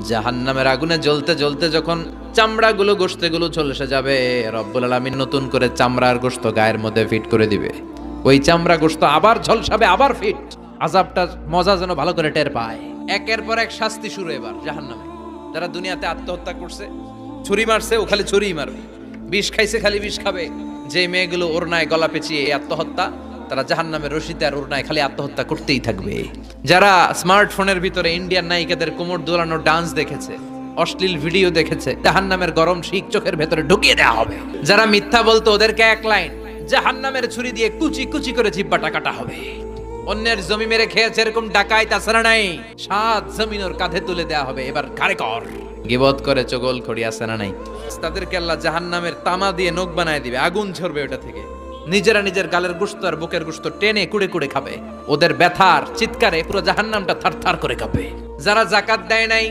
জাহান্নামের আগুনে জ্বলতে জ্বলতে যখন চামড়াগুলো গোশতগুলো ঝলসে যাবে, রব্বুল আলামিন নতুন করে চামড়ার গোশত গায়ের মধ্যে ফিট করে দিবে। ওই চামড়া গোশত আবার ঝলসাবে, আবার ফিট। আযাবটার মজা যেন ভালো করে টের পায়। একের পর এক শাস্তি শুরু এবার জাহান্নামে। যারা দুনিয়াতে আত্মহত্যা করছে, ছুরি মারছে, ও খালি ছুরিই মারবে। বিষ খাইছে, খালি বিষ খাবে। যে মেয়েগুলো ওড়নায় গলা পেঁচিয়ে এই আত্মহত্যা, তারা জাহান্নামের রশিতে আর ওড়নায় খালি আত্মহত্যা করতেই থাকবে। যারা স্মার্টফোনের ভিতরে ইন্ডিয়ান নায়িকাদের কোমর দোলানো ডান্স দেখেছে, অশ্লীল ভিডিও দেখেছে, জাহান্নামের গরম শিক চোখের ভেতরে ঢুকিয়ে দেওয়া হবে। যারা মিথ্যা বলতো, ওদেরকে এক লাইন জাহান্নামের ছুরি দিয়ে কুচি কুচি করে জিহ্বাটা কাটা হবে। অন্যের জমি মেরে খেয়েছে এরকম ডাকাইত আছে নাই, 7 জমিন ওর কাঁধে তুলে দেওয়া হবে। এবার ঘাড়ে কর। গীবত করে চগল খড়ি আছে না নাই, তাদেরকে আল্লাহ জাহান্নামের তামা দিয়ে নখ বানায় দিবে, আগুন ঝরবে ওটা থেকে। নিজেরা নিজের গালের গোশত আর বুকের গোশত টেনে কুড়ে কুড়ে খাবে। ওদের ব্যথার চিৎকারে পুরো জাহান্নামটা থারথার করে কাঁপে। যারা যাকাত দেয় নাই,